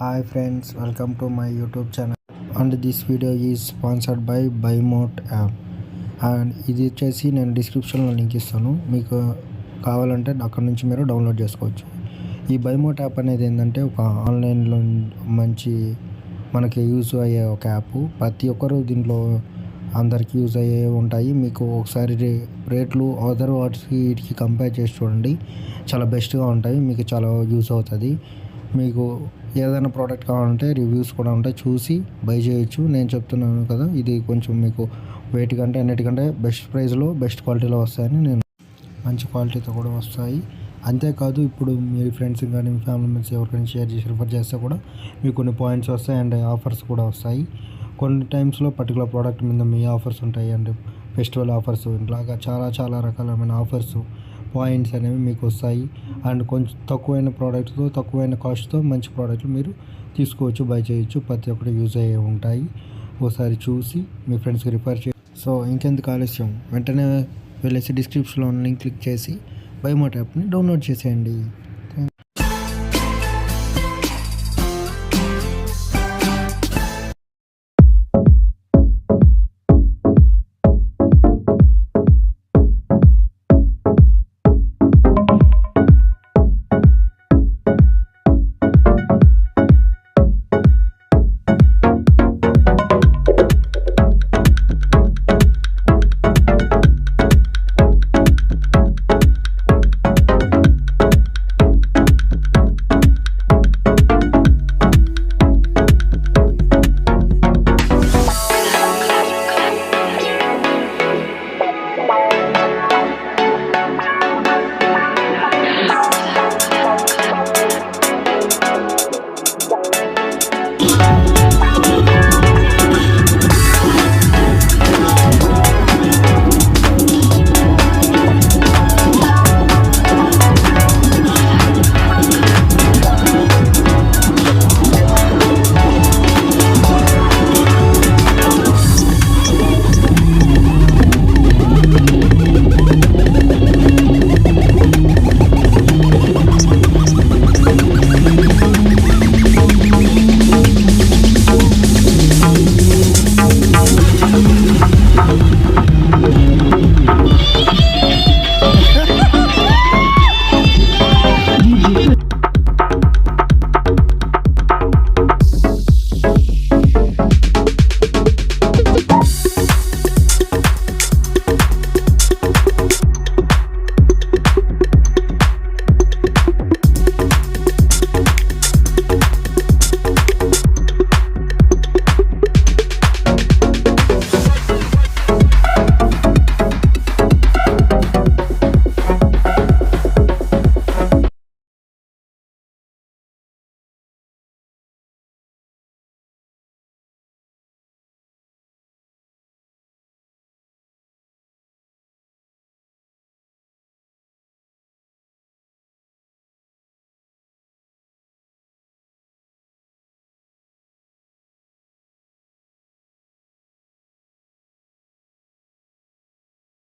Hi friends, welcome to my YouTube channel and this video is sponsored by BuyMote app and ఇది వచ్చేసి నేను డిస్క్రిప్షన్లో link ఇస్తాను. మీకు కావాలంటే అక్కడ నుంచి మీరు డౌన్లోడ్ చేసుకోవచ్చు. ఈ BuyMote యాప్ అనేది ఏంటంటే ఒక ఆన్లైన్లో మంచి మనకి యూజ్ అయ్యే ఒక యాప్. ప్రతి ఒక్కరు దీంట్లో అందరికీ యూజ్ అయ్యే ఉంటాయి. మీకు ఒకసారి రేట్లు అదర్ వాటికి వీటికి కంపేర్ చేసి చూడండి, చాలా బెస్ట్గా ఉంటాయి. మీకు చాలా యూజ్ అవుతుంది. మీకు ఏదైనా ప్రోడక్ట్ కావాలంటే రివ్యూస్ కూడా ఉంటాయి, చూసి బై చేయొచ్చు. నేను చెప్తున్నాను కదా, ఇది కొంచెం మీకు వెయిట్ కంటే అన్నిటికంటే బెస్ట్ ప్రైస్లో బెస్ట్ క్వాలిటీలో వస్తాయని నేను మంచి క్వాలిటీతో కూడా వస్తాయి. అంతేకాదు, ఇప్పుడు మీ ఫ్రెండ్స్ కానీ మీ ఫ్యామిలీ మెంబర్స్ ఎవరికైనా షేర్ చేసి రిఫర్ చేస్తే కూడా మీకు కొన్ని పాయింట్స్ వస్తాయి అండ్ ఆఫర్స్ కూడా వస్తాయి. కొన్ని టైమ్స్లో పర్టికులర్ ప్రోడక్ట్ మీద మీ ఆఫర్స్ ఉంటాయి అండ్ ఫెస్టివల్ ఆఫర్స్ ఇలాగా చాలా రకాలమైన ఆఫర్స్ పాయింట్స్ అనేవి మీకు వస్తాయి. అండ్ కొంచెం తక్కువైన ప్రోడక్ట్తో తక్కువైన కాస్ట్తో మంచి ప్రోడక్ట్లు మీరు తీసుకోవచ్చు, బై చేయొచ్చు. ప్రతి ఒక్కటి యూజ్ అయ్యే ఉంటాయి. ఒకసారి చూసి మీ ఫ్రెండ్స్కి రిఫర్ చేయండి. సో ఇంకెందుకు ఆలస్యం, వెంటనే వెళ్ళేసి డిస్క్రిప్షన్లో లింక్ క్లిక్ చేసి BuyMote యాప్ని డౌన్లోడ్ చేసేయండి.